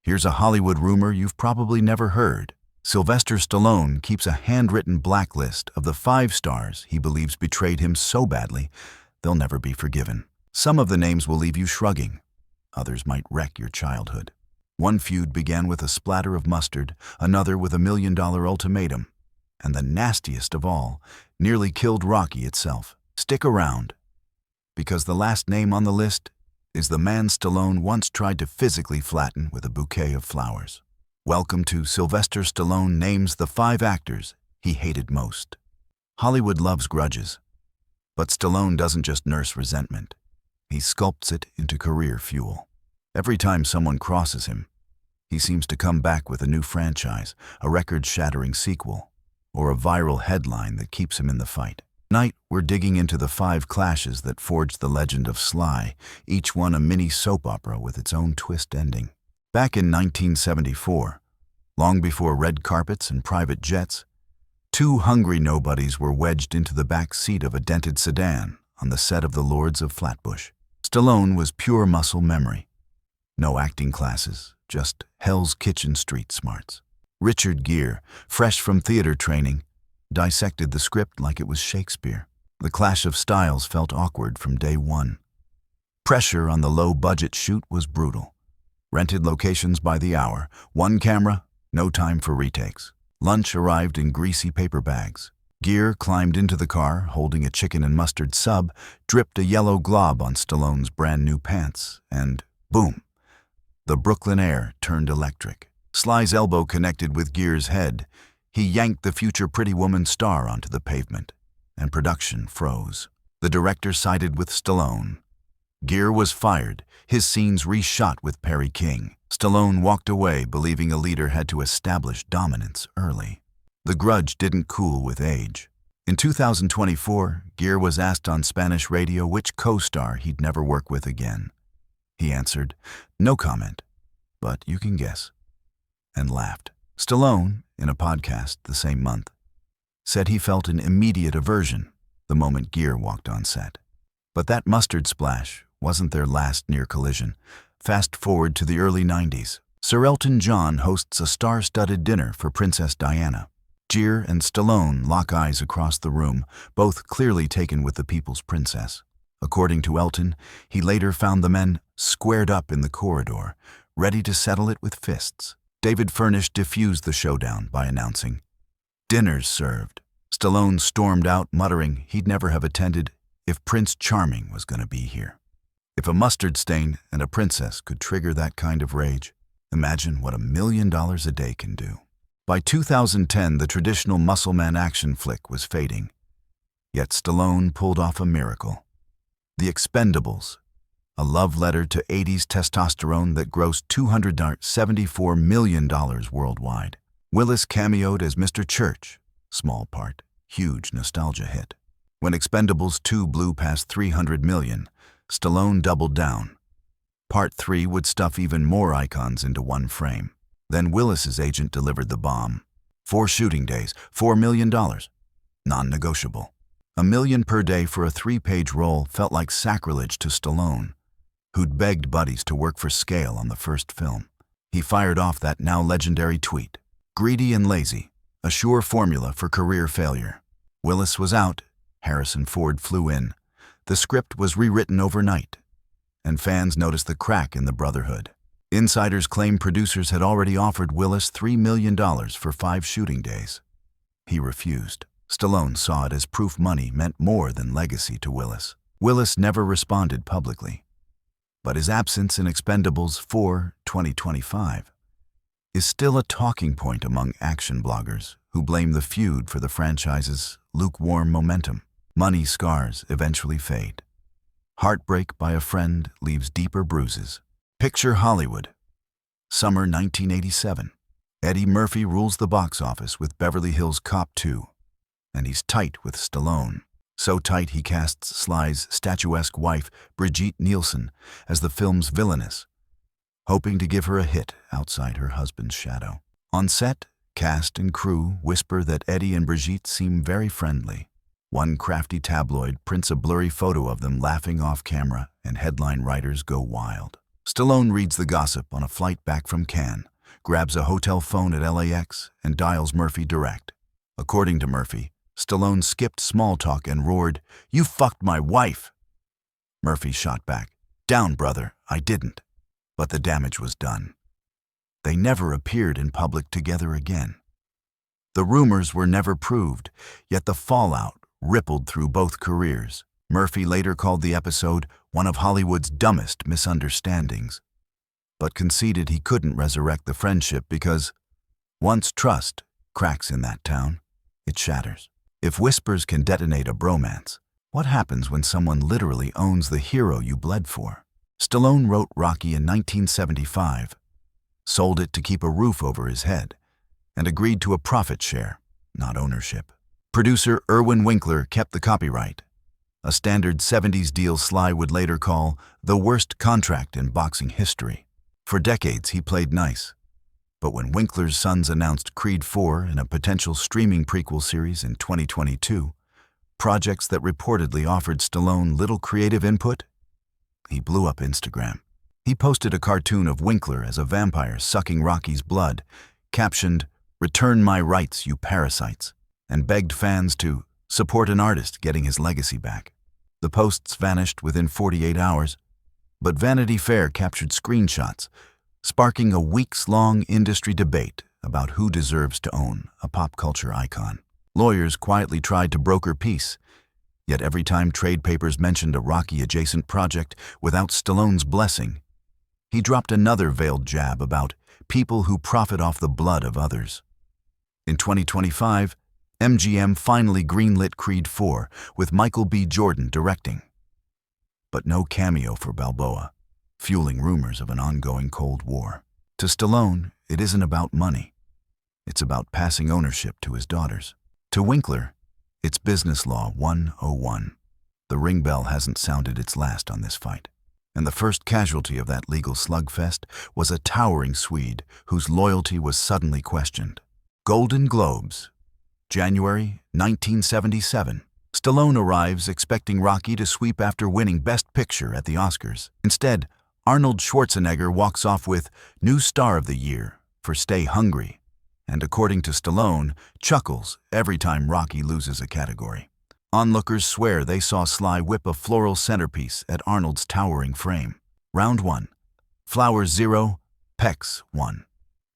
Here's a Hollywood rumor you've probably never heard. Sylvester Stallone keeps a handwritten blacklist of the 5 stars he believes betrayed him so badly they'll never be forgiven. Some of the names will leave you shrugging. Others might wreck your childhood. One feud began with a splatter of mustard, another with $1 million ultimatum, and the nastiest of all nearly killed Rocky itself. Stick around, because the last name on the list is the man Stallone once tried to physically flatten with a bouquet of flowers. Welcome to Sylvester Stallone names the 5 actors he hated most. Hollywood loves grudges, but Stallone doesn't just nurse resentment. He sculpts it into career fuel. Every time someone crosses him, he seems to come back with a new franchise, a record-shattering sequel, or a viral headline that keeps him in the fight. Tonight, we're digging into the 5 clashes that forged the legend of Sly, each one a mini soap opera with its own twist ending. Back in 1974, long before red carpets and private jets, 2 hungry nobodies were wedged into the back seat of a dented sedan on the set of The Lords of Flatbush. Stallone was pure muscle memory. No acting classes, just Hell's Kitchen street smarts. Richard Gere, fresh from theater training, dissected the script like it was Shakespeare. The clash of styles felt awkward from day one. Pressure on the low-budget shoot was brutal. Rented locations by the hour, 1 camera, no time for retakes. Lunch arrived in greasy paper bags. Gere climbed into the car, holding a chicken and mustard sub, dripped a yellow glob on Stallone's brand new pants, and boom, the Brooklyn air turned electric. Sly's elbow connected with Gere's head. He yanked the future Pretty Woman star onto the pavement, and production froze. The director sided with Stallone. Gere was fired, his scenes reshot with Perry King. Stallone walked away, believing a leader had to establish dominance early. The grudge didn't cool with age. In 2024, Gere was asked on Spanish radio which co-star he'd never work with again. He answered, "No comment, but you can guess," and laughed. Stallone, in a podcast the same month, said he felt an immediate aversion the moment Gere walked on set. But that mustard splash wasn't their last near collision. Fast forward to the early 90s. Sir Elton John hosts a star-studded dinner for Princess Diana. Gere and Stallone lock eyes across the room, both clearly taken with the people's princess. According to Elton, he later found the men squared up in the corridor, ready to settle it with fists. David Furnish diffused the showdown by announcing, "Dinner's served." Stallone stormed out, muttering he'd never have attended if Prince Charming was going to be here. If a mustard stain and a princess could trigger that kind of rage, imagine what $1 million a day can do. By 2010, the traditional muscle man action flick was fading. Yet Stallone pulled off a miracle. The Expendables, a love letter to 80s testosterone that grossed $274 million worldwide. Willis cameoed as Mr. Church, small part, huge nostalgia hit. When Expendables 2 blew past $300 million, Stallone doubled down. Part 3 would stuff even more icons into one frame. Then Willis's agent delivered the bomb. 4 shooting days, $4 million. Non-negotiable. $1 million per day for a 3-page role felt like sacrilege to Stallone, who'd begged buddies to work for scale on the first film. He fired off that now legendary tweet. Greedy and lazy, a sure formula for career failure. Willis was out. Harrison Ford flew in. The script was rewritten overnight, and fans noticed the crack in the brotherhood. Insiders claim producers had already offered Willis $3 million for 5 shooting days. He refused. Stallone saw it as proof money meant more than legacy to Willis. Willis never responded publicly, but his absence in Expendables 4, 2025 is still a talking point among action bloggers who blame the feud for the franchise's lukewarm momentum. Money scars eventually fade. Heartbreak by a friend leaves deeper bruises. Picture Hollywood. Summer 1987. Eddie Murphy rules the box office with Beverly Hills Cop 2, and he's tight with Stallone. So tight he casts Sly's statuesque wife, Brigitte Nielsen, as the film's villainess, hoping to give her a hit outside her husband's shadow. On set, cast and crew whisper that Eddie and Brigitte seem very friendly. One crafty tabloid prints a blurry photo of them laughing off camera, and headline writers go wild. Stallone reads the gossip on a flight back from Cannes, grabs a hotel phone at LAX, and dials Murphy direct. According to Murphy, Stallone skipped small talk and roared, "You fucked my wife!" Murphy shot back, "Down, brother, I didn't." But the damage was done. They never appeared in public together again. The rumors were never proved, yet the fallout rippled through both careers. Murphy later called the episode one of Hollywood's dumbest misunderstandings, but conceded he couldn't resurrect the friendship because once trust cracks in that town, it shatters. If whispers can detonate a bromance, what happens when someone literally owns the hero you bled for? Stallone wrote Rocky in 1975, sold it to keep a roof over his head, and agreed to a profit share, not ownership. Producer Irwin Winkler kept the copyright, a standard 70s deal Sly would later call the worst contract in boxing history. For decades, he played nice. But when Winkler's sons announced Creed 4 and a potential streaming prequel series in 2022, projects that reportedly offered Stallone little creative input, he blew up Instagram. He posted a cartoon of Winkler as a vampire sucking Rocky's blood, captioned, "Return my rights, you parasites," and begged fans to support an artist getting his legacy back. The posts vanished within 48 hours, but Vanity Fair captured screenshots, sparking a weeks-long industry debate about who deserves to own a pop culture icon. Lawyers quietly tried to broker peace, yet every time trade papers mentioned a Rocky-adjacent project without Stallone's blessing, he dropped another veiled jab about people who profit off the blood of others. In 2025, MGM finally greenlit Creed 4 with Michael B. Jordan directing. But no cameo for Balboa, fueling rumors of an ongoing Cold War. To Stallone, it isn't about money. It's about passing ownership to his daughters. To Winkler, it's business law 101. The ring bell hasn't sounded its last on this fight. And the first casualty of that legal slugfest was a towering Swede whose loyalty was suddenly questioned. Golden Globes, January 1977. Stallone arrives expecting Rocky to sweep after winning Best Picture at the Oscars. Instead, Arnold Schwarzenegger walks off with New Star of the Year for Stay Hungry, and according to Stallone, chuckles every time Rocky loses a category. Onlookers swear they saw Sly whip a floral centerpiece at Arnold's towering frame. Round 1. Flowers 0, Pecs 1.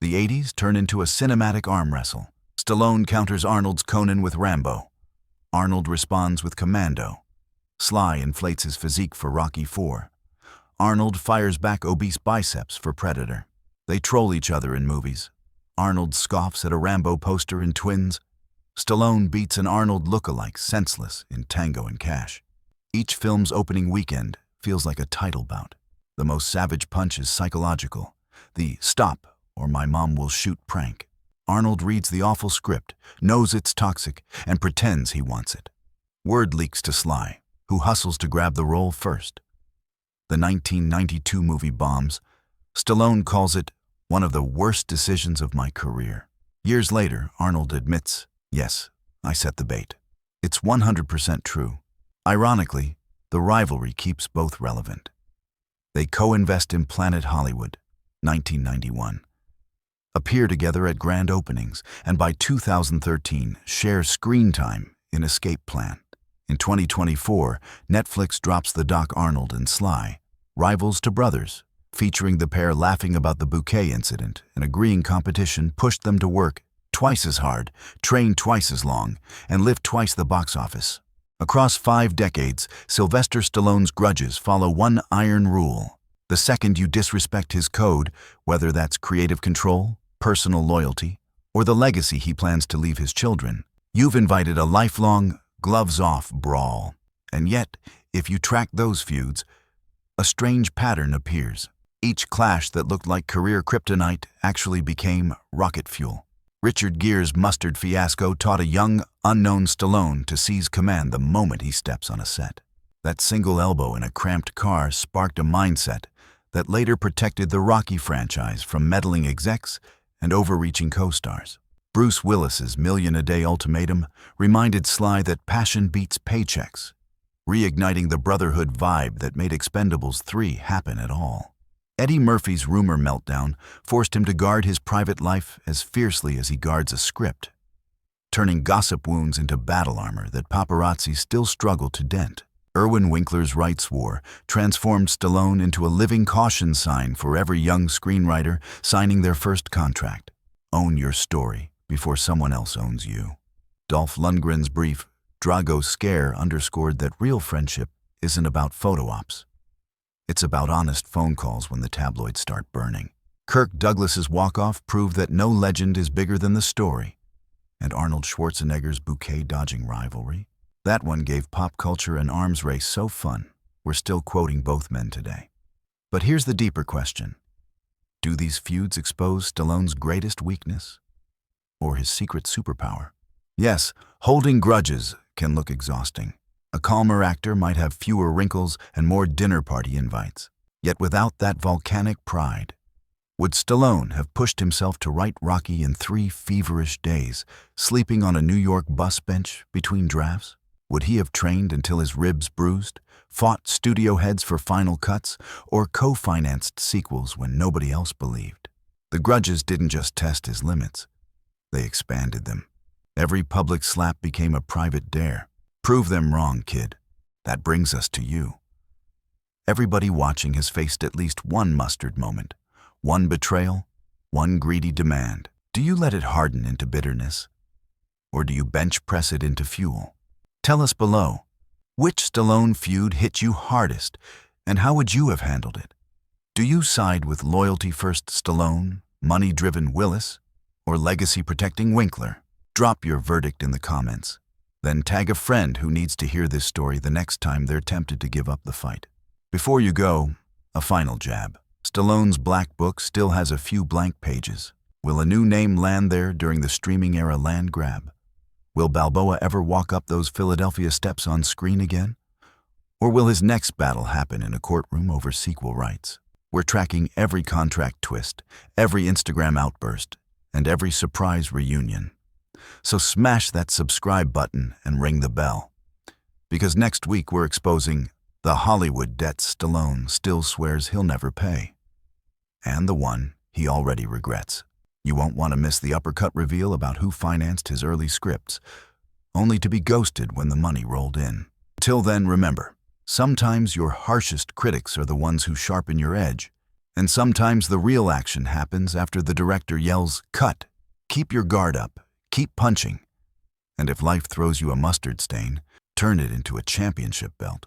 The 80s turn into a cinematic arm wrestle. Stallone counters Arnold's Conan with Rambo. Arnold responds with Commando. Sly inflates his physique for Rocky 4. Arnold fires back obese biceps for Predator. They troll each other in movies. Arnold scoffs at a Rambo poster in Twins. Stallone beats an Arnold look-alike senseless in Tango and Cash. Each film's opening weekend feels like a title bout. The most savage punch is psychological. The "stop or my mom will shoot" prank. Arnold reads the awful script, knows it's toxic, and pretends he wants it. Word leaks to Sly, who hustles to grab the role first. The 1992 movie bombs. Stallone calls it one of the worst decisions of my career. Years later, Arnold admits, "Yes, I set the bait." It's 100% true. Ironically, the rivalry keeps both relevant. They co-invest in Planet Hollywood, 1991. Appear together at grand openings, and by 2013 share screen time in Escape Plan. In 2024, Netflix drops the doc Arnold and Sly, Rivals to Brothers, featuring the pair laughing about the bouquet incident and agreeing competition pushed them to work twice as hard, train twice as long, and live twice the box office. Across 5 decades, Sylvester Stallone's grudges follow one iron rule. The second you disrespect his code, whether that's creative control, personal loyalty, or the legacy he plans to leave his children, you've invited a lifelong, gloves-off brawl. And yet, if you track those feuds, a strange pattern appears. Each clash that looked like career kryptonite actually became rocket fuel. Richard Gere's mustard fiasco taught a young, unknown Stallone to seize command the moment he steps on a set. That single elbow in a cramped car sparked a mindset that later protected the Rocky franchise from meddling execs and overreaching co-stars. Bruce Willis's million-a-day ultimatum reminded Sly that passion beats paychecks, reigniting the brotherhood vibe that made Expendables 3 happen at all. Eddie Murphy's rumor meltdown forced him to guard his private life as fiercely as he guards a script, turning gossip wounds into battle armor that paparazzi still struggle to dent. Irwin Winkler's rights war transformed Stallone into a living caution sign for every young screenwriter signing their first contract. Own your story before someone else owns you. Dolph Lundgren's brief Drago scare underscored that real friendship isn't about photo ops. It's about honest phone calls when the tabloids start burning. Kirk Douglas's walk-off proved that no legend is bigger than the story. And Arnold Schwarzenegger's bouquet-dodging rivalry? That one gave pop culture an arms race so fun, we're still quoting both men today. But here's the deeper question. Do these feuds expose Stallone's greatest weakness? Or his secret superpower? Yes, holding grudges can look exhausting. A calmer actor might have fewer wrinkles and more dinner party invites. Yet without that volcanic pride, would Stallone have pushed himself to write Rocky in 3 feverish days, sleeping on a New York bus bench between drafts? Would he have trained until his ribs bruised, fought studio heads for final cuts, or co-financed sequels when nobody else believed? The grudges didn't just test his limits, they expanded them. Every public slap became a private dare. Prove them wrong, kid. That brings us to you. Everybody watching has faced at least one mustard moment, one betrayal, one greedy demand. Do you let it harden into bitterness? Or do you bench press it into fuel? Tell us below, which Stallone feud hit you hardest, and how would you have handled it? Do you side with loyalty-first Stallone, money-driven Willis, or legacy-protecting Winkler? Drop your verdict in the comments. Then tag a friend who needs to hear this story the next time they're tempted to give up the fight. Before you go, a final jab. Stallone's Black Book still has a few blank pages. Will a new name land there during the streaming era land grab? Will Balboa ever walk up those Philadelphia steps on screen again? Or will his next battle happen in a courtroom over sequel rights? We're tracking every contract twist, every Instagram outburst, and every surprise reunion. So smash that subscribe button and ring the bell. Because next week we're exposing the Hollywood debts Stallone still swears he'll never pay. And the one he already regrets. You won't want to miss the uppercut reveal about who financed his early scripts, only to be ghosted when the money rolled in. Till then, remember, sometimes your harshest critics are the ones who sharpen your edge, and sometimes the real action happens after the director yells, "Cut!" Keep your guard up, keep punching, and if life throws you a mustard stain, turn it into a championship belt.